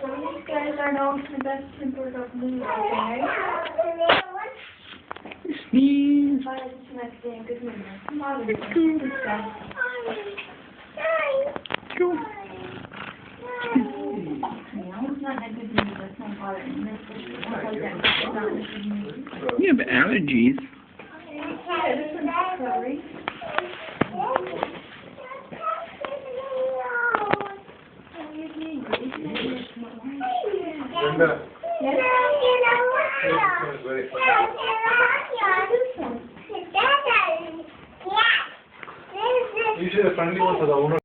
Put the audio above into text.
So these guys are known for the best tempered of moon, okay? Sneeze. Bye, this next day, good memory. Bother me. Good stuff. Cool. It's not a good mood, that's not bothering me. It's like that. It's not a good mood. You have allergies. Yeah, this one's recovery. Linda. Yes? This is very funny. Usually the friendly ones are the owner.